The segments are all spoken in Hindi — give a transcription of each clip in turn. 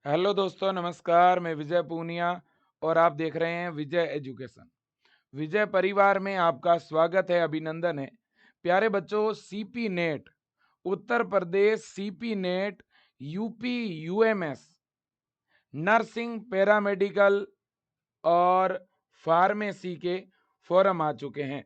हेलो दोस्तों, नमस्कार। मैं विजय पूनिया और आप देख रहे हैं विजय एजुकेशन। विजय परिवार में आपका स्वागत है, अभिनंदन है। प्यारे बच्चों, CP NET, Uttar Pradesh CP NET, UP UMS, nursing, paramedical और फार्मेसी के फॉर्म आ चुके हैं।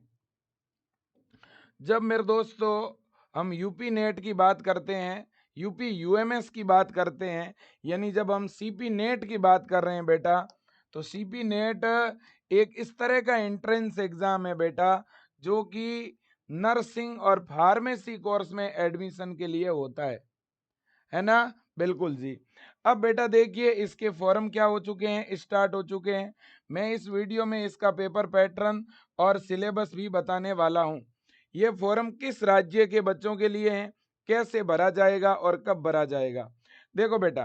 जब मेरे दोस्तों हम यूपी नेट की बात करते हैं, यूपी यूएमएस की बात करते हैं, यानी जब हम सीपी नेट की बात कर रहे हैं बेटा, तो सीपी नेट एक इस तरह का एंट्रेंस एग्जाम है बेटा, जो कि नर्सिंग और फार्मेसी कोर्स में एडमिशन के लिए होता है ना। बिल्कुल जी। अब बेटा देखिए, इसके फॉर्म क्या हो चुके हैं, स्टार्ट हो चुके हैं। मैं इस वीडियो में इसका पेपर पैटर्न और सिलेबस भी बताने वाला हूं। ये फॉर्म किस राज्य के बच्चों के लिए है, कैसे भरा जाएगा और कब भरा जाएगा। देखो बेटा,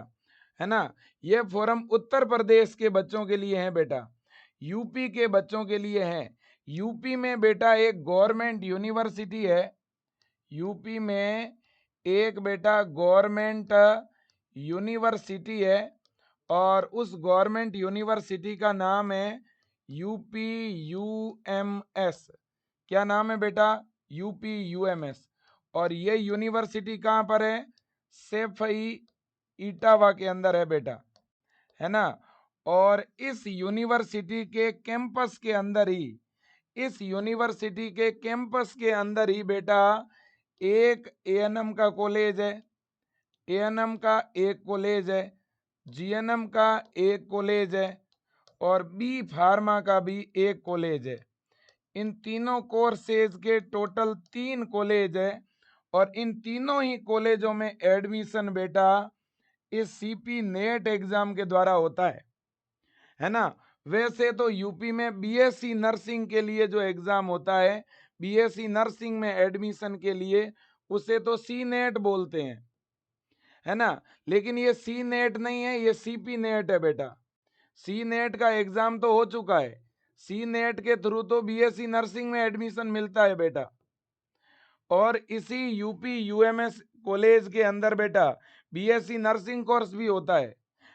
है ना, ये फॉर्म उत्तर प्रदेश के बच्चों के लिए है बेटा, यूपी के बच्चों के लिए है। यूपी में बेटा एक गवर्नमेंट यूनिवर्सिटी है, यूपी में एक बेटा गवर्नमेंट यूनिवर्सिटी है, और उस गवर्नमेंट यूनिवर्सिटी का नाम है यूपी यूएमएस। क्या नाम है बेटा? UP UMS. और ये यूनिवर्सिटी कहाँ पर है? सेफई इटावा के अंदर है बेटा, है ना। और इस यूनिवर्सिटी के कैंपस के अंदर ही, इस यूनिवर्सिटी के कैंपस के अंदर ही बेटा एक एएनएम का कॉलेज है, एएनएम का एक कॉलेज है, जीएनएम का एक कॉलेज है, और बी फार्मा का भी एक कॉलेज है। इन तीनों कोर्सेज के टोटल 3 कॉलेज है, और इन तीनों ही कॉलेजों में एडमिशन बेटा इस सीपी नेट एग्जाम के द्वारा होता है ना। वैसे तो यूपी में बीएससी नर्सिंग के लिए जो एग्जाम होता है, बीएससी नर्सिंग में एडमिशन के लिए, उसे तो सी नेट बोलते हैं, है ना। लेकिन ये सी नेट नहीं है, ये सीपी नेट है बेटा। सी नेट का एग्जाम तो हो चुका है, सी नेट के थ्रू तो बीएससी नर्सिंग में एडमिशन मिलता है बेटा। और इसी यूपी यूएमएस कॉलेज के अंदर बेटा बीएससी नर्सिंग कोर्स भी होता है,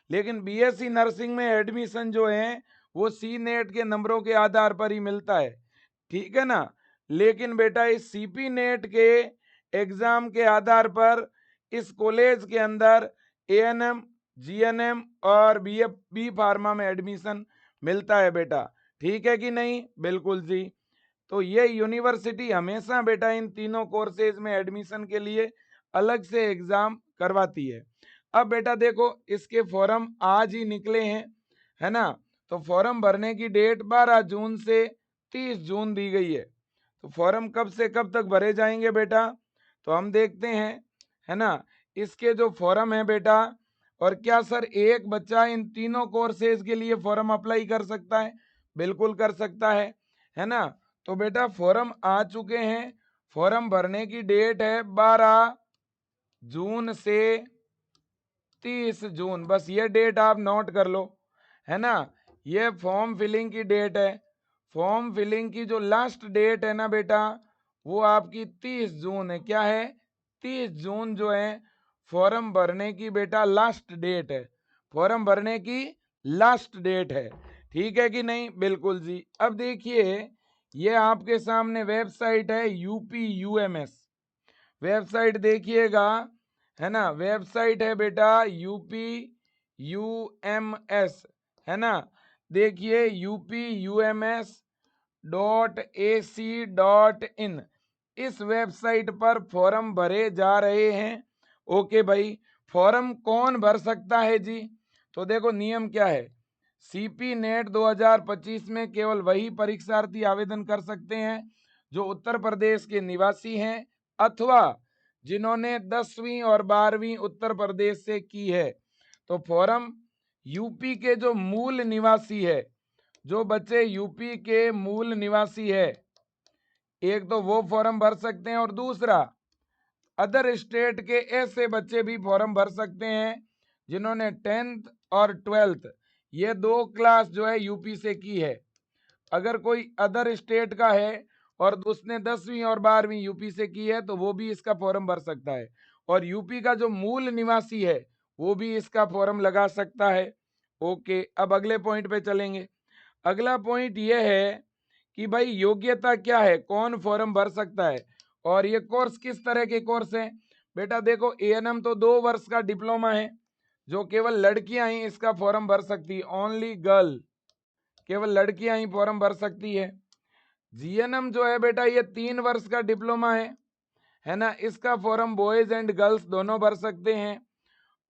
लेकिन बीएससी नर्सिंग में एडमिशन जो है वो सी नेट के नंबरों के आधार पर ही मिलता है, ठीक है ना। लेकिन बेटा इस सीपी नेट के एग्जाम के आधार पर इस कॉलेज के अंदर एएनएम, जीएनएम और बी फार्मा में एडमिशन मिलता है बेटा, ठीक है कि नहीं? बिल्कुल जी। तो ये यूनिवर्सिटी हमेशा बेटा इन तीनों कोर्सेज में एडमिशन के लिए अलग से एग्जाम करवाती है। अब बेटा देखो, इसके फॉर्म आज ही निकले हैं, है ना। तो फॉर्म भरने की डेट 12 जून से 30 जून दी गई है। तो फॉर्म कब से कब तक भरे जाएंगे बेटा, तो हम देखते हैं, है ना। इसके जो फॉर्म है बेटा, और क्या सर एक बच्चा इन तीनों कोर्सेज के लिए फॉर्म अप्लाई कर सकता है? बिल्कुल कर सकता है ना। तो बेटा फॉर्म आ चुके हैं, फॉर्म भरने की डेट है 12 जून से 30 जून, बस ये डेट आप नोट कर लो, है ना। ये फॉर्म फिलिंग की डेट है। फॉर्म फिलिंग की जो लास्ट डेट है ना बेटा, वो आपकी 30 जून है। क्या है? 30 जून जो है फॉर्म भरने की बेटा लास्ट डेट है, फॉर्म भरने की लास्ट डेट है, ठीक है कि नहीं? बिल्कुल जी। अब देखिए, ये आपके सामने वेबसाइट है यूपी यूएमएस, वेबसाइट देखिएगा, है ना। वेबसाइट है बेटा यूपी यूएमएस, है ना। देखिए UPUMS.AC.in, इस वेबसाइट पर फॉर्म भरे जा रहे हैं। ओके भाई, फॉर्म कौन भर सकता है जी? तो देखो नियम क्या है। सीपी नेट 2025 में केवल वही परीक्षार्थी आवेदन कर सकते हैं जो उत्तर प्रदेश के निवासी हैं, अथवा जिन्होंने 10वीं और 12वीं उत्तर प्रदेश से की है। तो फॉर्म यूपी के जो मूल निवासी है, जो बच्चे यूपी के मूल निवासी है, एक तो वो फॉर्म भर सकते हैं, और दूसरा अदर स्टेट के ऐसे बच्चे भी फॉर्म भर सकते हैं जिन्होंने 10th और 12th, ये 2 क्लास जो है यूपी से की है। अगर कोई अदर स्टेट का है और उसने 10वीं और 12वीं यूपी से की है, तो वो भी इसका फॉर्म भर सकता है। और यूपी का जो मूल निवासी है वो भी इसका फॉर्म लगा सकता है। ओके, अब अगले पॉइंट पे चलेंगे। अगला पॉइंट ये है कि भाई योग्यता क्या है, कौन फॉर्म भर सकता है, और ये कोर्स किस तरह के कोर्स हैं। बेटा देखो, एएनएम तो 2 वर्ष का डिप्लोमा है जो केवल लड़कियां ही इसका फॉर्म भर सकती है, ओनली गर्ल, केवल लड़कियां ही फॉर्म भर सकती है। जीएनएम जो है बेटा ये 3 वर्ष का डिप्लोमा है ना, इसका फॉर्म बॉयज एंड गर्ल्स दोनों भर सकते हैं।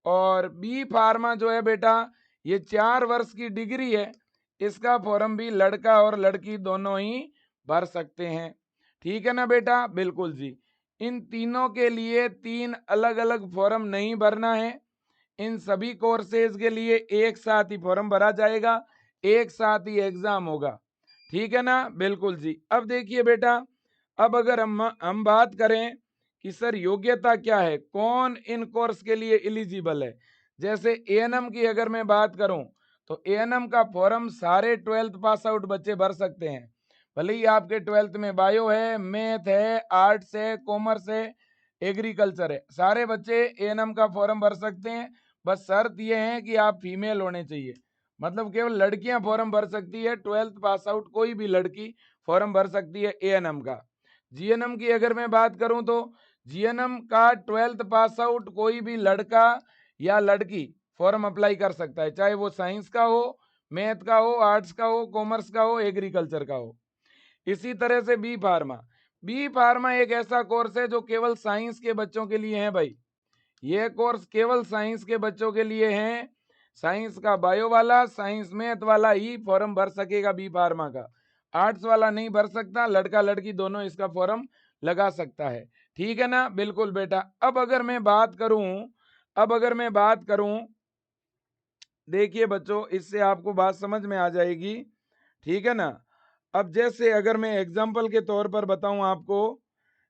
और बी फार्मा जो है बेटा ये 4 वर्ष की डिग्री है, इसका फॉर्म भी लड़का और लड़की दोनों ही भर सकते हैं। ठीक है ना बेटा, बिल्कुल जी। इन तीनों के लिए 3 अलग अलग फॉर्म नहीं भरना है, इन सभी कोर्सेज के लिए एक साथ ही फॉर्म भरा जाएगा, एक साथ ही एग्जाम होगा। ठीक है ना, बिल्कुल जी। अब देखिए बेटा, अब अगर हम बात करें कि सर योग्यता क्या है, कौन इन कोर्स के लिए एलिजिबल है। जैसे एएनएम की अगर मैं बात करूं तो एएनएम का फॉर्म सारे 12th पास आउट बच्चे भर सकते हैं, भले ही आपके 12th में बायो है, मैथ है, आर्ट्स है, कॉमर्स है, एग्रीकल्चर है, सारे बच्चे एएनएम का फॉर्म भर सकते हैं। बस शर्त यह है कि आप फीमेल होने चाहिए, मतलब केवल लड़कियां फॉर्म भर सकती है, 12th पास आउट कोई भी लड़की फॉर्म भर सकती है एएनएम का। जीएनएम की अगर मैं बात करूं तो जीएनएम का 12th पास आउट कोई भी लड़का या लड़की फॉर्म अप्लाई कर सकता है, चाहे वो साइंस का हो, मैथ का हो, आर्ट्स का हो, कॉमर्स का हो, एग्रीकल्चर का हो। इसी तरह से बी फार्मा, बी फार्मा एक ऐसा कोर्स है जो केवल साइंस के बच्चों के लिए है भाई, ये कोर्स केवल साइंस के बच्चों के लिए है। साइंस का बायो वाला, साइंस मैथ वाला ही फॉर्म भर सकेगा बी फार्मा का, आर्ट्स वाला नहीं भर सकता, लड़का लड़की दोनों इसका फॉर्म लगा सकता है। ठीक है ना, बिल्कुल बेटा। अब अगर मैं बात करूं देखिए बच्चों, इससे आपको बात समझ में आ जाएगी। ठीक है ना, अब जैसे अगर मैं एग्जाम्पल के तौर पर बताऊं आपको,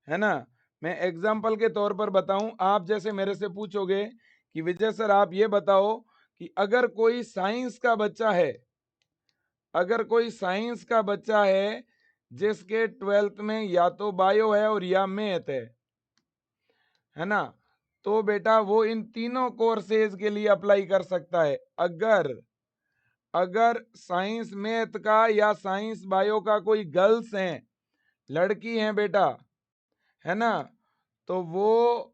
है ना, मैं एग्जाम्पल के तौर पर बताऊं, आप जैसे मेरे से पूछोगे कि विजय सर आप ये बताओ कि अगर कोई साइंस का बच्चा है, अगर कोई साइंस का बच्चा है जिसके 12th में या तो बायो है और या मैथ है ना, तो बेटा वो इन तीनों कोर्सेज के लिए अप्लाई कर सकता है। अगर अगर साइंस मैथ का या साइंस बायो का कोई गर्ल्स हैं, लड़की हैं बेटा, है ना, तो वो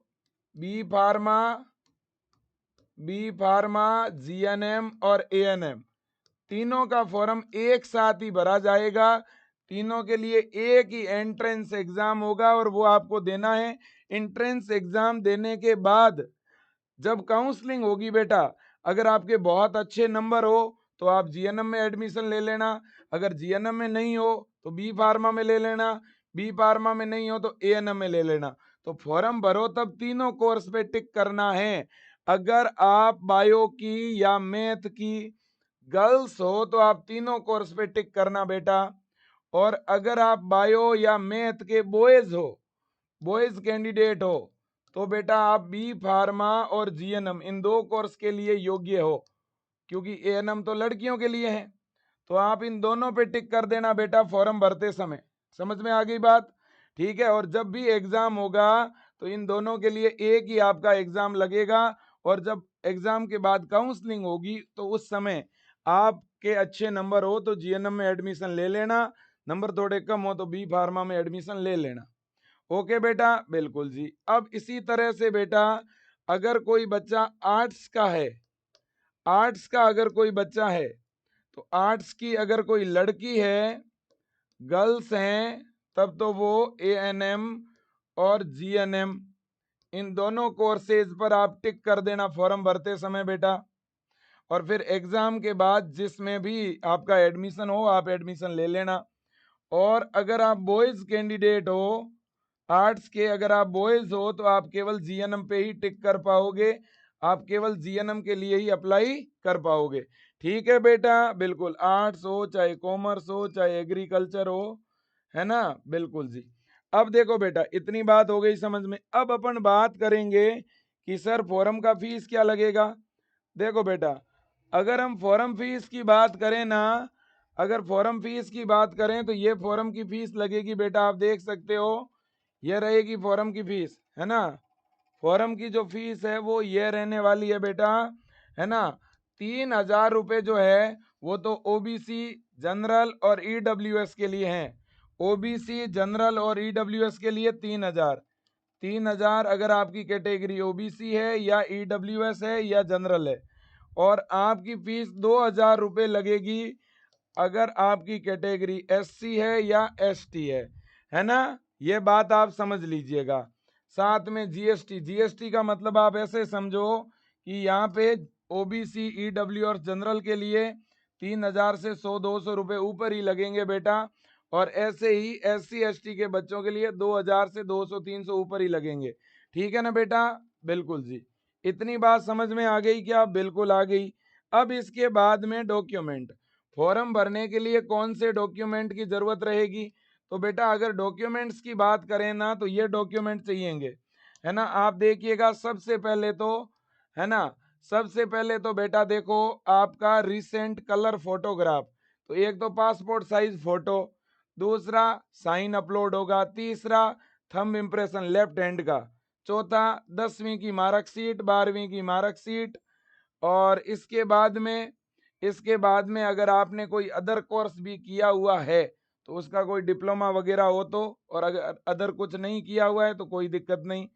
बी फार्मा, जीएनएम और एएनएम तीनों का फॉर्म एक साथ ही भरा जाएगा। तीनों के लिए एक ही एंट्रेंस एग्जाम होगा और वो आपको देना है। एंट्रेंस एग्जाम देने के बाद जब काउंसलिंग होगी बेटा, अगर आपके बहुत अच्छे नंबर हो तो आप जीएनएम में एडमिशन ले लेना, अगर जीएनएम में नहीं हो तो बी फार्मा में ले लेना, बी फार्मा में नहीं हो तो एएनएम में ले लेना। तो फॉर्म भरो तब तीनों कोर्स पे टिक करना है। अगर आप बायो की या मैथ की गर्ल्स हो तो आप तीनों कोर्स पे टिक करना बेटा, और अगर आप बायो या मैथ के बॉयज हो, बॉयज कैंडिडेट हो, तो बेटा आप बी फार्मा और जीएनएम इन 2 कोर्स के लिए योग्य हो, क्योंकि एएनएम तो लड़कियों के लिए है। तो आप इन दोनों पे टिक कर देना बेटा फॉर्म भरते समय। समझ में आ गई बात? ठीक है, और जब भी एग्जाम होगा तो इन दोनों के लिए एक ही आपका एग्जाम लगेगा, और जब एग्जाम के बाद काउंसलिंग होगी तो उस समय आपके अच्छे नंबर हो तो जीएनएम में एडमिशन ले लेना, नंबर थोड़े कम हो तो बी फार्मा में एडमिशन ले लेना। ओके बेटा, बिल्कुल जी। अब इसी तरह से बेटा अगर कोई बच्चा आर्ट्स का है, आर्ट्स का अगर कोई बच्चा है तो आर्ट्स की अगर कोई लड़की है, गर्ल्स हैं, तब तो वो एएनएम और जीएनएम इन दोनों कोर्सेज पर आप टिक कर देना फॉर्म भरते समय बेटा। और फिर एग्जाम के बाद जिसमें भी आपका एडमिशन हो आप एडमिशन ले लेना। और अगर आप बॉयज कैंडिडेट हो, आर्ट्स के अगर आप बॉयज हो तो आप केवल जीएनएम पे ही टिक कर पाओगे, आप केवल जीएनएम के लिए ही अप्लाई कर पाओगे। ठीक है बेटा, बिल्कुल, आर्ट्स हो चाहे कॉमर्स हो चाहे एग्रीकल्चर हो, है ना, बिल्कुल जी। अब देखो बेटा इतनी बात हो गई समझ में, अब अपन बात करेंगे कि सर फॉर्म का फीस क्या लगेगा। देखो बेटा, अगर हम फॉर्म फीस की बात करें ना, अगर फॉर्म फीस की बात करें तो ये फॉर्म की फीस लगेगी बेटा, आप देख सकते हो ये रहेगी फॉर्म की फीस, है ना, फॉरम की जो फीस है वो ये रहने वाली है बेटा, है ना, 3,000 रुपये जो है वो तो ओबीसी, जनरल और ईडब्ल्यूएस के लिए हैं। ओबीसी, जनरल और ईडब्ल्यूएस के लिए 3,000। 3,000 अगर आपकी कैटेगरी ओबीसी है या ईडब्ल्यूएस है या जनरल है, और आपकी फीस 2,000 रुपये लगेगी अगर आपकी कैटेगरी एससी है या एसटी है ना। ये बात आप समझ लीजिएगा। साथ में जीएसटी, जीएसटी का मतलब आप ऐसे समझो कि यहाँ पे ओबीसी, ईडब्ल्यू और जनरल के लिए 3,000 से 100-200 रुपये ऊपर ही लगेंगे बेटा, और ऐसे ही एससी एसटी के बच्चों के लिए 2,000 से 200-300 ऊपर ही लगेंगे। ठीक है ना बेटा, बिल्कुल जी। इतनी बात समझ में आ गई क्या? बिल्कुल आ गई। अब इसके बाद में डॉक्यूमेंट, फॉर्म भरने के लिए कौन से डॉक्यूमेंट की जरूरत रहेगी? तो बेटा अगर डॉक्यूमेंट्स की बात करें ना तो ये डॉक्यूमेंट चाहिएंगे, है ना। आप देखिएगा सबसे पहले तो, है ना, सबसे पहले तो बेटा देखो आपका रिसेंट कलर फोटोग्राफ, तो एक तो पासपोर्ट साइज फोटो, दूसरा साइन अपलोड होगा, तीसरा थंब इम्प्रेशन लेफ्ट हैंड का, चौथा 10वीं की मार्कशीट, 12वीं की मार्कशीट, और इसके बाद में अगर आपने कोई अदर कोर्स भी किया हुआ है तो उसका कोई डिप्लोमा वगैरह हो तो, और अगर अदर कुछ नहीं किया हुआ है तो कोई दिक्कत नहीं।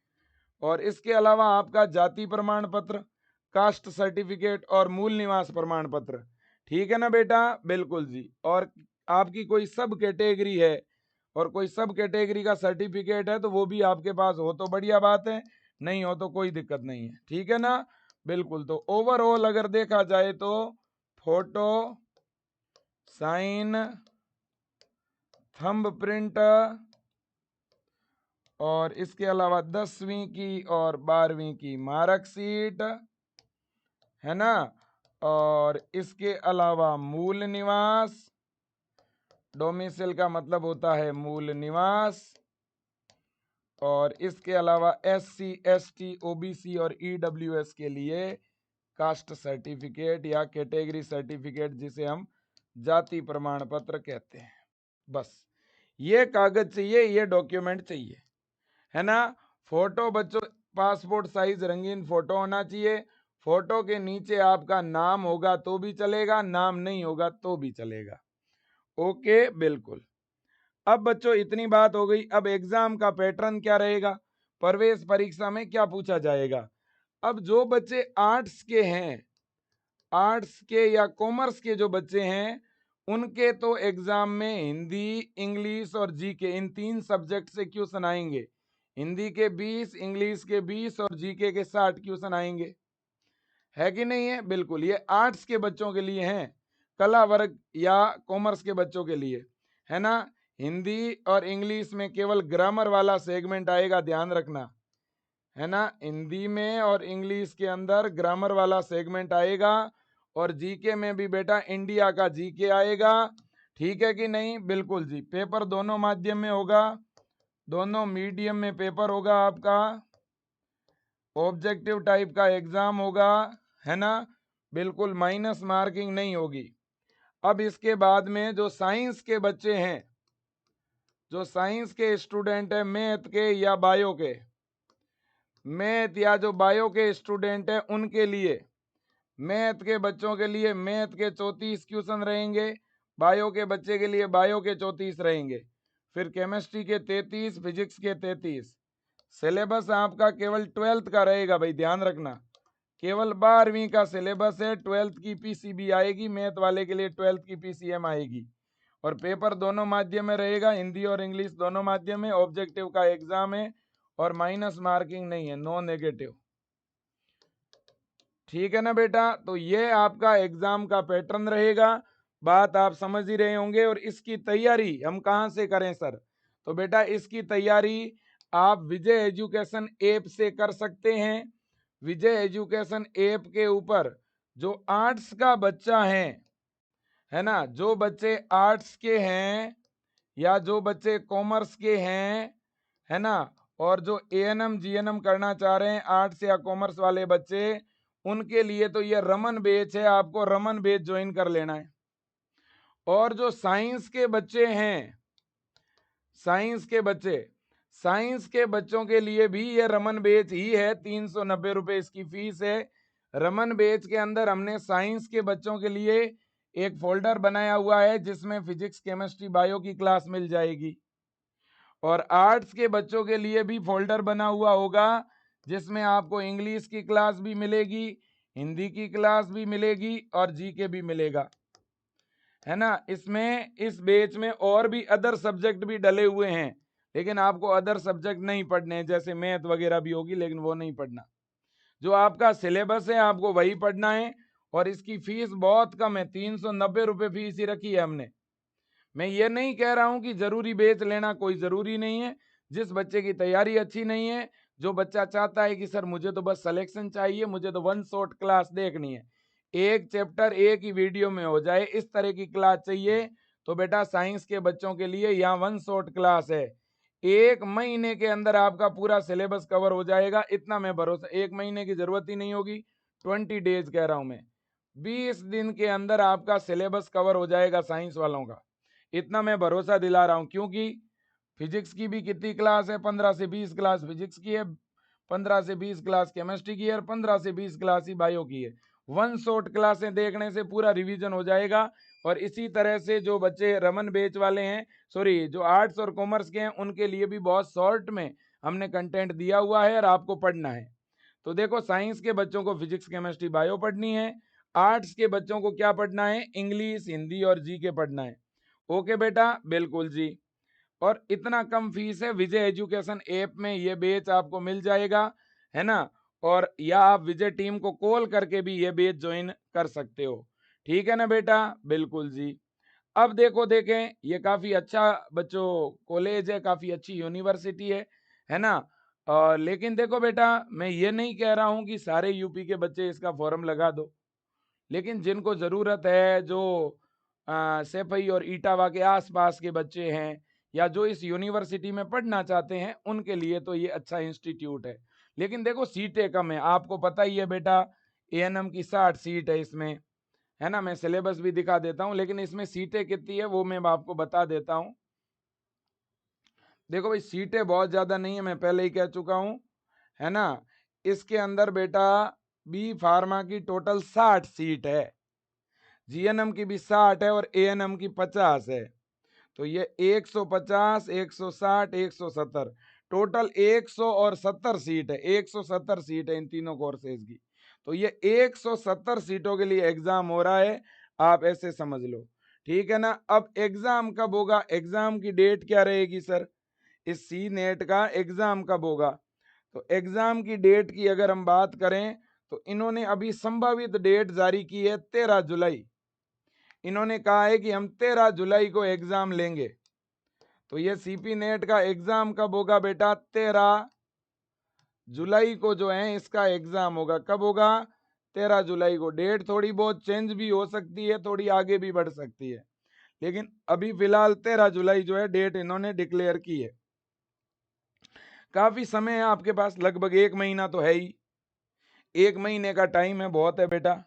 और इसके अलावा आपका जाति प्रमाण पत्र, कास्ट सर्टिफिकेट और मूल निवास प्रमाण पत्र। ठीक है ना बेटा, बिल्कुल जी। और आपकी कोई सब कैटेगरी है और कोई सब कैटेगरी का सर्टिफिकेट है तो वो भी आपके पास हो तो बढ़िया बात है, नहीं हो तो कोई दिक्कत नहीं है। ठीक है ना, बिल्कुल। तो ओवरऑल अगर देखा जाए तो फोटो, साइन, थंब प्रिंट, और इसके अलावा 10वीं की और 12वीं की मार्कशीट, है ना, और इसके अलावा मूल निवास, डोमिसाइल का मतलब होता है मूल निवास, और इसके अलावा एससी, एसटी, ओबीसी और ईडब्ल्यूएस के लिए कास्ट सर्टिफिकेट या कैटेगरी सर्टिफिकेट, जिसे हम जाति प्रमाण पत्र कहते हैं। बस ये कागज चाहिए, ये डॉक्यूमेंट चाहिए, है ना। फोटो बच्चों पासपोर्ट साइज रंगीन फोटो होना चाहिए। फोटो के नीचे आपका नाम होगा तो भी चलेगा, नाम नहीं होगा तो भी चलेगा। ओके, बिल्कुल। अब बच्चों इतनी बात हो गई, अब एग्जाम का पैटर्न क्या रहेगा, प्रवेश परीक्षा में क्या पूछा जाएगा। अब जो बच्चे आर्ट्स के हैं, आर्ट्स के या कॉमर्स के जो बच्चे हैं, उनके तो एग्जाम में हिंदी, इंग्लिश और जीके, इन 3 सब्जेक्ट से क्वेश्चन आएंगे। हिंदी के 20, इंग्लिश के 20 और जीके के 60 क्वेश्चन आएंगे, है कि नहीं है? बिल्कुल। ये आर्ट्स के बच्चों के लिए हैं, कला वर्ग या कॉमर्स के बच्चों के लिए, है ना। हिंदी और इंग्लिश में केवल ग्रामर वाला सेगमेंट आएगा, ध्यान रखना, है ना। हिंदी में और इंग्लिश के अंदर ग्रामर वाला सेगमेंट आएगा, और जीके में भी बेटा इंडिया का जीके आएगा। ठीक है कि नहीं? बिल्कुल जी। पेपर दोनों माध्यम में होगा, दोनों मीडियम में पेपर होगा आपका, ऑब्जेक्टिव टाइप का एग्जाम होगा, है ना, बिल्कुल। माइनस मार्किंग नहीं होगी। अब इसके बाद में जो साइंस के बच्चे हैं, जो साइंस के स्टूडेंट हैं, मैथ के या बायो के, मैथ या जो बायो के स्टूडेंट हैं उनके लिए, मैथ के बच्चों के लिए मैथ के 34 क्वेश्चन रहेंगे, बायो के बच्चे के लिए बायो के 34 रहेंगे, फिर केमिस्ट्री के 33, फिजिक्स के 33। सिलेबस आपका केवल 12th का रहेगा भाई, ध्यान रखना, केवल 12वीं का सिलेबस है। 12th की पीसीबी आएगी, मैथ वाले के लिए 12th की पीसीएम आएगी, और पेपर दोनों माध्यम में रहेगा, हिंदी और इंग्लिश दोनों माध्यम में। ऑब्जेक्टिव का एग्जाम है और माइनस मार्किंग नहीं है, नो नेगेटिव। ठीक है ना बेटा, तो ये आपका एग्जाम का पैटर्न रहेगा, बात आप समझ ही रहे होंगे। और इसकी तैयारी हम कहाँ से करें सर? तो बेटा इसकी तैयारी आप विजय एजुकेशन ऐप से कर सकते हैं। विजय एजुकेशन ऐप के ऊपर जो आर्ट्स का बच्चा है ना, जो बच्चे आर्ट्स के हैं या जो बच्चे कॉमर्स के हैं, है ना, और जो एएनएम जीएनएम करना चाह रहे हैं आर्ट्स या कॉमर्स वाले बच्चे, उनके लिए तो ये रमन बैच है, आपको रमन बैच ज्वाइन कर लेना है। और जो साइंस के बच्चे हैं, साइंस के बच्चे, साइंस के बच्चों के लिए भी ये रमन बैच ही है, 390 रुपए इसकी फीस है। रमन बैच के अंदर हमने साइंस के बच्चों के लिए एक फोल्डर बनाया हुआ है जिसमें फिजिक्स, केमिस्ट्री, बायो की क्लास मिल जाएगी, और आर्ट्स के बच्चों के लिए भी फोल्डर बना हुआ होगा जिसमें आपको इंग्लिश की क्लास भी मिलेगी, हिंदी की क्लास भी मिलेगी और जीके भी मिलेगा, है ना। इसमें इस बैच में और भी अदर सब्जेक्ट भी डले हुए हैं, लेकिन आपको अदर सब्जेक्ट नहीं पढ़ने हैं, जैसे मैथ वगैरह भी होगी, लेकिन वो नहीं पढ़ना। जो आपका सिलेबस है आपको वही पढ़ना है, और इसकी फीस बहुत कम है, 390 रुपये फीस ही रखी है हमने। मैं ये नहीं कह रहा हूं कि जरूरी बैच लेना, कोई जरूरी नहीं है। जिस बच्चे की तैयारी अच्छी नहीं है, जो बच्चा चाहता है कि सर मुझे तो बस सिलेक्शन चाहिए, मुझे तो वन शॉट क्लास देखनी है, एक चैप्टर एक ही वीडियो में हो जाए, इस तरह की क्लास चाहिए, तो बेटा साइंस के बच्चों के लिए यहाँ वन शॉट क्लास है। 1 महीने के अंदर आपका पूरा सिलेबस कवर हो जाएगा, इतना मैं भरोसा, 1 महीने की जरूरत ही नहीं होगी, 20 डेज कह रहा हूं मैं, 20 दिन के अंदर आपका सिलेबस कवर हो जाएगा साइंस वालों का, इतना मैं भरोसा दिला रहा हूं। क्योंकि फिजिक्स की भी कितनी क्लास है, 15 से 20 क्लास फिजिक्स की है, 15 से 20 क्लास केमिस्ट्री की है, और 15 से 20 क्लास ही बायो की है। वन शॉट क्लासें देखने से पूरा रिवीजन हो जाएगा। और इसी तरह से जो बच्चे रमन बैच वाले हैं, सॉरी जो आर्ट्स और कॉमर्स के हैं, उनके लिए भी बहुत शॉर्ट में हमने कंटेंट दिया हुआ है और आपको पढ़ना है। तो देखो, साइंस के बच्चों को फिजिक्स, केमिस्ट्री, बायो पढ़नी है, आर्ट्स के बच्चों को क्या पढ़ना है, इंग्लिश, हिंदी और जीके पढ़ना है। ओके बेटा, बिल्कुल जी। और इतना कम फीस है, विजय एजुकेशन ऐप में ये बैच आपको मिल जाएगा, है ना। और या आप विजय टीम को कॉल करके भी ये बैच ज्वाइन कर सकते हो, ठीक है ना बेटा, बिल्कुल जी। अब देखो, देखें, ये काफी अच्छा बच्चों कॉलेज है, काफी अच्छी यूनिवर्सिटी है ना। लेकिन देखो बेटा, मैं ये नहीं कह रहा हूं कि सारे यूपी के बच्चे इसका फॉर्म लगा दो, लेकिन जिनको ज़रूरत है, जो सेफई और इटावा के आसपास के बच्चे हैं, या जो इस यूनिवर्सिटी में पढ़ना चाहते हैं, उनके लिए तो ये अच्छा इंस्टीट्यूट है। लेकिन देखो, सीटें कम है, आपको पता ही है बेटा, एएनएम की 60 सीट है इसमें, है ना। मैं सिलेबस भी दिखा देता हूँ, लेकिन इसमें सीटें कितनी है वो मैं आपको बता देता हूँ। देखो भाई, सीटें बहुत ज़्यादा नहीं है, मैं पहले ही कह चुका हूँ, है ना। इसके अंदर बेटा बी फार्मा की टोटल 60 सीट है, जीएनएम की भी 60 है और एएनएम की 50 है। तो ये 150, 160, 170, टोटल 170 सीट है, 170 सीट है इन तीनों कोर्सेज की। तो ये 170 सीटों के लिए एग्जाम हो रहा है, आप ऐसे समझ लो, ठीक है ना। अब एग्जाम कब होगा, एग्जाम की डेट क्या रहेगी सर, इस सी नेट का एग्जाम कब होगा। तो एग्जाम की डेट की अगर हम बात करें, तो इन्होंने अभी संभावित डेट जारी की है 13 जुलाई। इन्होंने कहा है कि हम 13 जुलाई को एग्जाम लेंगे। तो ये सीपी नेट का एग्जाम कब होगा बेटा, 13 जुलाई को जो है इसका एग्जाम होगा। कब होगा, 13 जुलाई को। डेट थोड़ी बहुत चेंज भी हो सकती है, थोड़ी आगे भी बढ़ सकती है, लेकिन अभी फिलहाल 13 जुलाई जो है डेट इन्होंने डिक्लेयर की है। काफी समय है आपके पास, लगभग 1 महीना तो है ही, 1 महीने का टाइम है, बहुत है बेटा।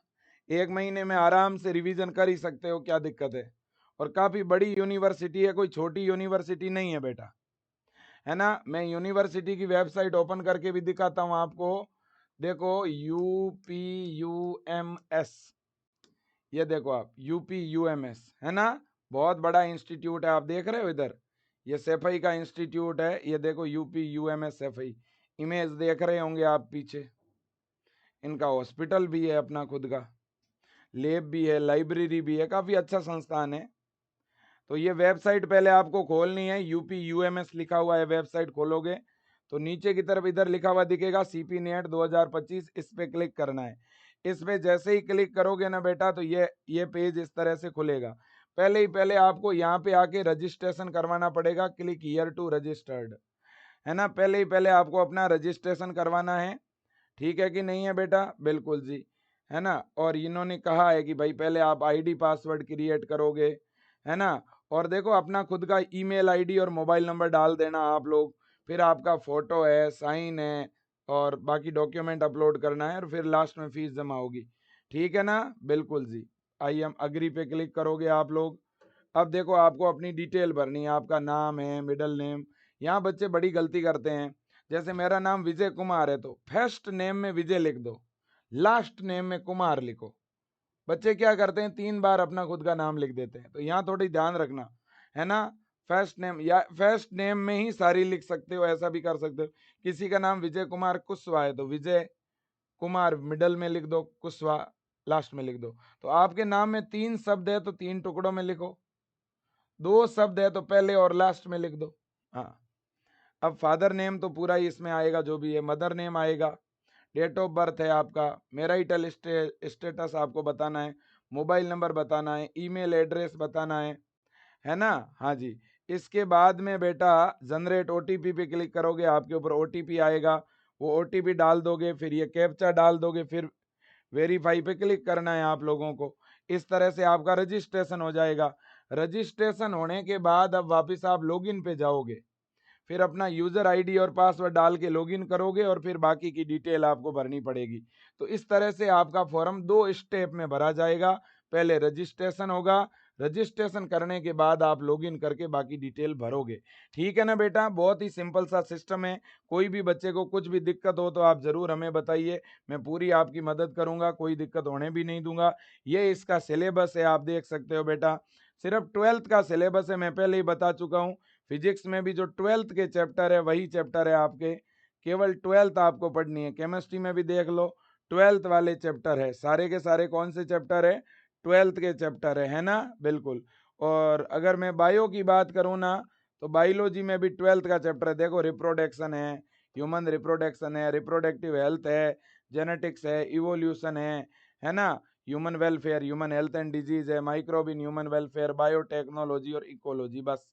1 महीने में आराम से रिवीजन कर ही सकते हो, क्या दिक्कत है। और काफी बड़ी यूनिवर्सिटी है, कोई छोटी यूनिवर्सिटी नहीं है बेटा, है ना। मैं यूनिवर्सिटी की वेबसाइट ओपन करके भी दिखाता हूं आपको। देखो, UPUMS, ये देखो आप, UPUMS, है ना, बहुत बड़ा इंस्टीट्यूट है, आप देख रहे हो इधर, ये सेफई का इंस्टीट्यूट है, ये देखो UPUMS सेफई, इमेज देख रहे होंगे आप पीछे। इनका हॉस्पिटल भी है अपना खुद का, लैब भी है, लाइब्रेरी भी है, काफी अच्छा संस्थान है। तो ये वेबसाइट पहले आपको खोलनी है, UPUMS लिखा हुआ है, वेबसाइट खोलोगे तो नीचे की तरफ इधर लिखा हुआ दिखेगा CP नेट 2025, इस पे क्लिक करना है। इस पे जैसे ही क्लिक करोगे ना बेटा, तो ये पेज इस तरह से खुलेगा। पहले आपको यहाँ पे आके रजिस्ट्रेशन करवाना पड़ेगा, क्लिक हियर टू रजिस्टर्ड, है ना। पहले आपको अपना रजिस्ट्रेशन करवाना है, ठीक है कि नहीं है बेटा, बिल्कुल जी, है ना। और इन्होंने कहा है कि भाई पहले आप आईडी पासवर्ड क्रिएट करोगे, है ना। और देखो, अपना खुद का ईमेल आईडी और मोबाइल नंबर डाल देना आप लोग, फिर आपका फोटो है, साइन है, और बाकी डॉक्यूमेंट अपलोड करना है, और फिर लास्ट में फीस जमा होगी, ठीक है ना, बिल्कुल जी। आई एम अग्री पे क्लिक करोगे आप लोग। अब देखो, आपको अपनी डिटेल भरनी है, आपका नाम है, मिडिल नेम, यहाँ बच्चे बड़ी गलती करते हैं। जैसे मेरा नाम विजय कुमार है, तो फर्स्ट नेम में विजय लिख दो, लास्ट नेम में कुमार लिखो। बच्चे क्या करते हैं, 3 बार अपना खुद का नाम लिख देते हैं। तो यहाँ थोड़ी ध्यान रखना है ना। फर्स्ट नेम या फर्स्ट नेम में ही सारी लिख सकते हो, ऐसा भी कर सकते हो। किसी का नाम विजय कुमार कुशवाहा है तो विजय कुमार मिडल में लिख दो, कुशवाहा लास्ट में लिख दो। तो आपके नाम में 3 शब्द है तो 3 टुकड़ों में लिखो, 2 शब्द है तो पहले और लास्ट में लिख दो। हाँ, अब फादर नेम तो पूरा ही इसमें आएगा जो भी है, मदर नेम आएगा, डेट ऑफ बर्थ है आपका, मैरिटल स्टेटस आपको बताना है, मोबाइल नंबर बताना है, ईमेल एड्रेस बताना है ना। हाँ जी, इसके बाद में बेटा जनरेट ओटीपी पे क्लिक करोगे, आपके ऊपर ओटीपी आएगा, वो ओटीपी डाल दोगे, फिर ये कैप्चा डाल दोगे, फिर वेरीफाई पे क्लिक करना है आप लोगों को। इस तरह से आपका रजिस्ट्रेशन हो जाएगा। रजिस्ट्रेशन होने के बाद अब वापस आप लॉगिन पे जाओगे, फिर अपना यूजर आईडी और पासवर्ड डाल के लॉगिन करोगे और फिर बाकी की डिटेल आपको भरनी पड़ेगी। तो इस तरह से आपका फॉर्म 2 स्टेप में भरा जाएगा। पहले रजिस्ट्रेशन होगा, रजिस्ट्रेशन करने के बाद आप लॉगिन करके बाकी डिटेल भरोगे। ठीक है ना बेटा, बहुत ही सिंपल सा सिस्टम है। कोई भी बच्चे को कुछ भी दिक्कत हो तो आप जरूर हमें बताइए, मैं पूरी आपकी मदद करूंगा, कोई दिक्कत होने भी नहीं दूंगा। ये इसका सिलेबस है, आप देख सकते हो बेटा, सिर्फ 12th का सिलेबस है, मैं पहले ही बता चुका हूँ। फिजिक्स में भी जो 12th के चैप्टर है वही चैप्टर है आपके, केवल 12th आपको पढ़नी है। केमिस्ट्री में भी देख लो, 12th वाले चैप्टर है, सारे के सारे कौन से चैप्टर है, 12th के चैप्टर है ना, बिल्कुल। और अगर मैं बायो की बात करूँ ना, तो बायोलॉजी में भी 12th का चैप्टर है। देखो, रिप्रोडक्शन है, ह्यूमन रिप्रोडक्शन है, रिप्रोडक्टिव हेल्थ है, जेनेटिक्स है, इवोल्यूशन है ना, human welfare, human health and disease है, microbe in human welfare, biotechnology और इकोलॉजी, बस,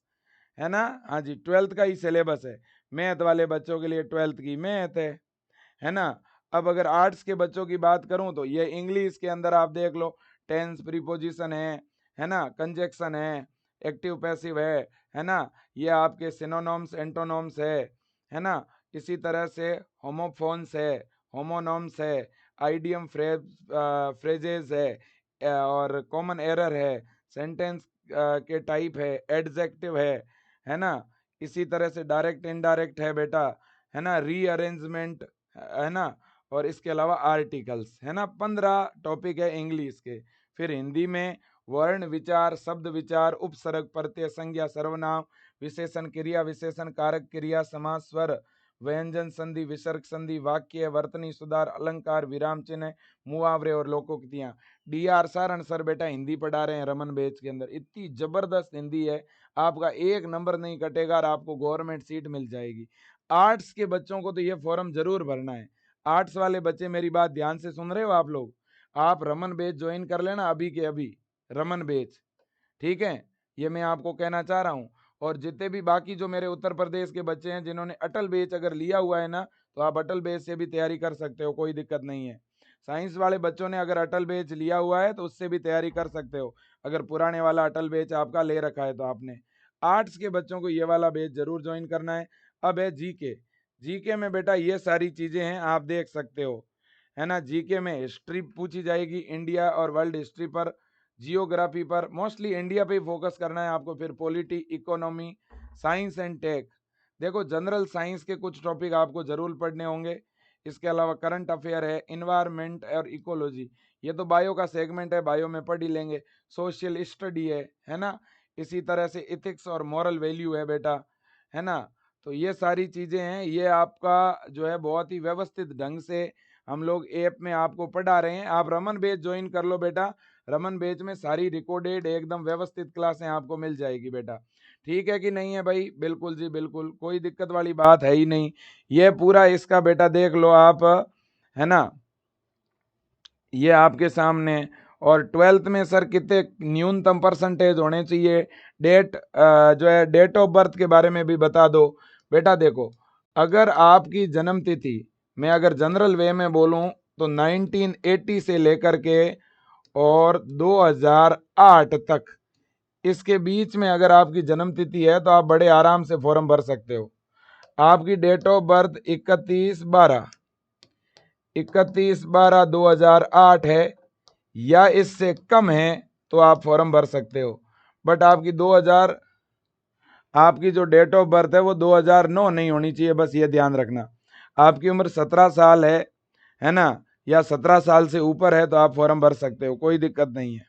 है ना। हाँ जी, 12th का ही सिलेबस है। मैथ वाले बच्चों के लिए 12th की मैथ है ना। अब अगर आर्ट्स के बच्चों की बात करूं तो ये इंग्लिश के अंदर आप देख लो, टेंस, प्रीपोजिशन है ना, कंजक्शन है, एक्टिव पैसिव है ना, ये आपके सिनोनॉम्स एंटोनॉम्स है ना। इसी तरह से होमोफोन्स है, होमोनॉम्स है, आइडियम फ्रेजेस और कॉमन एरर है, सेंटेंस के टाइप है, एडजेक्टिव है ना। इसी तरह से डायरेक्ट इनडायरेक्ट है बेटा, है ना, रीअरेंजमेंट है ना, और इसके अलावा आर्टिकल्स है ना। 15 टॉपिक है इंग्लिश के। फिर हिंदी में वर्ण विचार, शब्द विचार, उपसर्ग, प्रत्यय, संज्ञा, सर्वनाम, विशेषण, क्रिया विशेषण, कारक क्रिया, समास, स्वर, व्यंजन संधि, विसर्ग संधि, वाक्य, वर्तनी सुधार, अलंकार, विराम चिन्ह, मुहावरे और लोकोक्तियां। डीआर सारण सर बेटा हिंदी पढ़ा रहे हैं रमन बैच के अंदर, इतनी जबरदस्त हिंदी है, आपका 1 नंबर नहीं कटेगा और आपको गवर्नमेंट सीट मिल जाएगी। आर्ट्स के बच्चों को तो ये फॉर्म जरूर भरना है। आर्ट्स वाले बच्चे मेरी बात ध्यान से सुन रहे हो आप लोग, आप रमन बैच ज्वाइन कर लेना अभी के अभी, रमन बैच, ठीक है, ये मैं आपको कहना चाह रहा हूँ। और जितने भी बाकी जो मेरे उत्तर प्रदेश के बच्चे हैं जिन्होंने अटल बैच अगर लिया हुआ है ना, तो आप अटल बैच से भी तैयारी कर सकते हो, कोई दिक्कत नहीं है। साइंस वाले बच्चों ने अगर अटल बैच लिया हुआ है तो उससे भी तैयारी कर सकते हो, अगर पुराने वाला अटल बैच आपका ले रखा है तो आपने। आर्ट्स के बच्चों को ये वाला बैच जरूर ज्वाइन करना है। अब है जीके। जीके में बेटा ये सारी चीजें हैं, आप देख सकते हो, है ना। जीके में हिस्ट्री पूछी जाएगी, इंडिया और वर्ल्ड हिस्ट्री पर, जियोग्राफी पर, मोस्टली इंडिया पे ही फोकस करना है आपको। फिर polity, economy, science and tech. देखो, जनरल साइंस के कुछ टॉपिक आपको जरूर पढ़ने होंगे। इसके अलावा करंट अफेयर है, इन्वायरमेंट और इकोलॉजी, ये तो बायो का सेगमेंट है, बायो में पढ़ ही लेंगे। सोशल स्टडी है ना। इसी तरह से इथिक्स और मॉरल वैल्यू है बेटा, है ना। तो ये सारी चीजें हैं, ये आपका जो है बहुत ही व्यवस्थित ढंग से हम लोग ऐप में आपको पढ़ा रहे हैं। आप रमन बैच ज्वाइन कर लो बेटा, रमन बैच में सारी रिकॉर्डेड एकदम व्यवस्थित क्लासें आपको मिल जाएगी बेटा। ठीक है कि नहीं है भाई? बिल्कुल जी बिल्कुल, कोई दिक्कत वाली बात है ही नहीं। ये पूरा इसका बेटा देख लो आप, है ना, ये आपके सामने। और 12th में सर कितने न्यूनतम परसेंटेज होने चाहिए, डेट जो है डेट ऑफ बर्थ के बारे में भी बता दो बेटा। देखो, अगर आपकी जन्म तिथि, मैं अगर जनरल वे में बोलूं तो 1980 से लेकर के और 2008 तक, इसके बीच में अगर आपकी जन्म तिथि है तो आप बड़े आराम से फॉर्म भर सकते हो। आपकी डेट ऑफ बर्थ 31/12/2008 है या इससे कम है तो आप फॉर्म भर सकते हो। बट आपकी 2000 आपकी जो डेट ऑफ बर्थ है वो 2009 नहीं होनी चाहिए, बस ये ध्यान रखना। आपकी उम्र 17 साल है ना, या 17 साल से ऊपर है तो आप फॉर्म भर सकते हो, कोई दिक्कत नहीं है,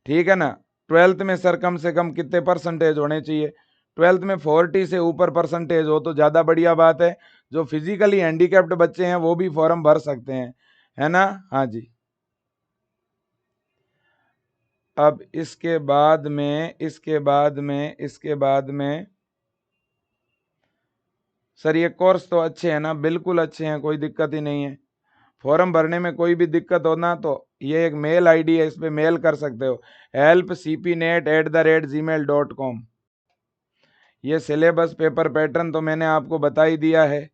ठीक है ना। 12th में सर कम से कम कितने परसेंटेज होने चाहिए? 12th में 40 से ऊपर परसेंटेज हो तो ज़्यादा बढ़िया बात है। जो फिजिकली हैंडीकैप्ड बच्चे हैं वो भी फॉर्म भर सकते हैं, है ना। हाँ जी। अब इसके बाद में सर ये कोर्स तो अच्छे हैं ना, बिल्कुल अच्छे हैं, कोई दिक्कत ही नहीं है। फॉर्म भरने में कोई भी दिक्कत हो ना तो ये एक मेल आईडी है, इस पे मेल कर सकते हो, helpcpnet@gmail.com। ये सिलेबस पेपर पैटर्न तो मैंने आपको बता ही दिया है।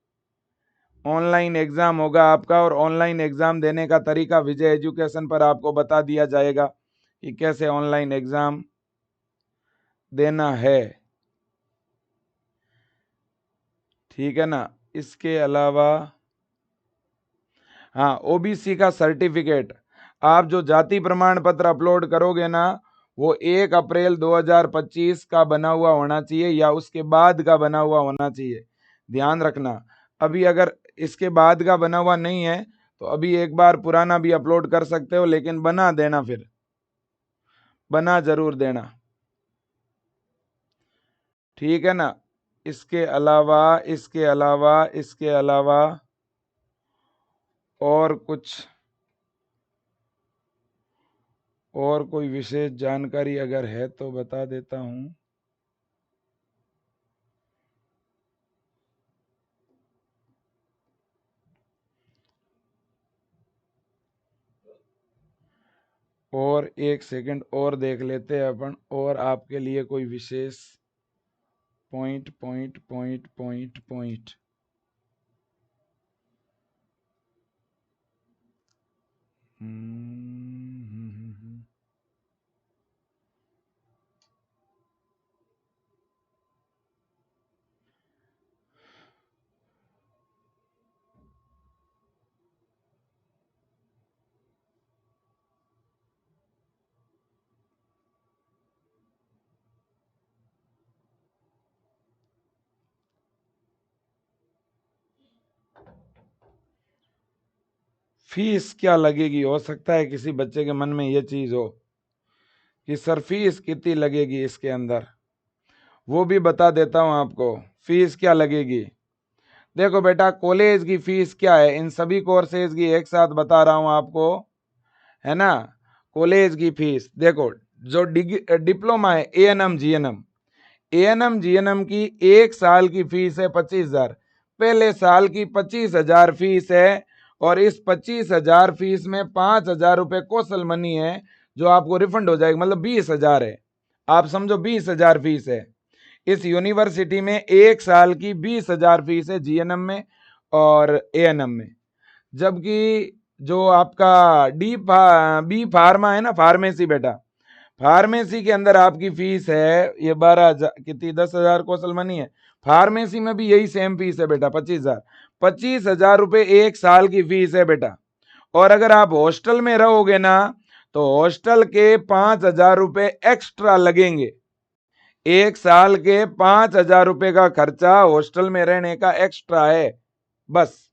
ऑनलाइन एग्जाम होगा आपका, और ऑनलाइन एग्जाम देने का तरीका विजय एजुकेशन पर आपको बता दिया जाएगा कि कैसे ऑनलाइन एग्जाम देना है, ठीक है ना। इसके अलावा हाँ, ओबीसी का सर्टिफिकेट, आप जो जाति प्रमाण पत्र अपलोड करोगे ना वो 1 अप्रैल 2025 का बना हुआ होना चाहिए या उसके बाद का बना हुआ होना चाहिए, ध्यान रखना। अभी अगर इसके बाद का बना हुआ नहीं है तो अभी एक बार पुराना भी अपलोड कर सकते हो, लेकिन बना देना, फिर बना जरूर देना, ठीक है ना। इसके अलावा और कुछ, और कोई विशेष जानकारी अगर है तो बता देता हूं। और एक सेकंड और देख लेते हैं अपन, और आपके लिए कोई विशेष point point point point point fees क्या लगेगी? हो सकता है किसी बच्चे के मन में ये चीज हो कि सर फीस कितनी लगेगी इसके अंदर, वो भी बता देता हूं आपको। फीस क्या लगेगी? देखो बेटा, कॉलेज की फीस क्या है, इन सभी कोर्सेज की एक साथ बता रहा हूं आपको, है ना। कॉलेज की फीस देखो, जो डिप्लोमा है A N M G N M की 1 साल की फीस है 25,000। पहले साल की 25,000 फीस है, और इस 25,000 फीस में 5,000 रुपये कौशल मनी है जो आपको रिफंड हो जाएगा, मतलब 20,000 है। आप समझो 20,000 फीस है इस यूनिवर्सिटी में। 1 साल की 20,000 फीस है जीएनएम में और एएनएम में। जबकि जो आपका बी फार्मा है ना, फार्मेसी बेटा, फार्मेसी के अंदर आपकी फीस है ये 12,000 कितनी, 10,000 कौशल मनी है। फार्मेसी में भी यही सेम फीस है बेटा, 25,000। 25,000 रुपये 1 साल की फीस है बेटा। और अगर आप हॉस्टल में रहोगे ना तो हॉस्टल के 5,000 रुपये एक्स्ट्रा लगेंगे। 1 साल के 5,000 रुपये का खर्चा हॉस्टल में रहने का एक्स्ट्रा है, बस,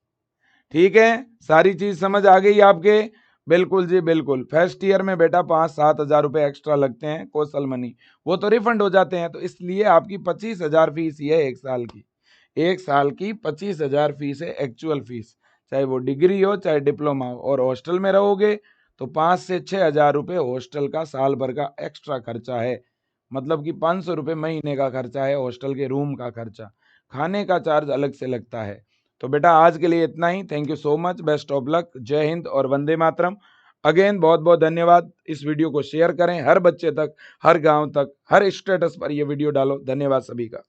ठीक है। सारी चीज समझ आ गई आपके? बिल्कुल जी बिल्कुल। फर्स्ट ईयर में बेटा 5-7 हजार रुपए एक्स्ट्रा लगते हैं कौशल मनी, वो तो रिफंड हो जाते हैं। तो इसलिए आपकी 25,000 फीस ही है 1 साल की। 1 साल की 25,000 फीस है एक्चुअल फीस, चाहे वो डिग्री हो चाहे डिप्लोमा हो। और हॉस्टल में रहोगे तो 5 से 6 हजार रुपये हॉस्टल का साल भर का एक्स्ट्रा खर्चा है, मतलब कि 500 रुपये महीने का खर्चा है हॉस्टल के रूम का खर्चा। खाने का चार्ज अलग से लगता है। तो बेटा आज के लिए इतना ही। Thank you so much, best of luck, जय हिंद और वंदे मातरम। अगेन बहुत बहुत धन्यवाद। इस वीडियो को शेयर करें हर बच्चे तक, हर गांव तक, हर स्टेटस पर ये वीडियो डालो। धन्यवाद सभी का।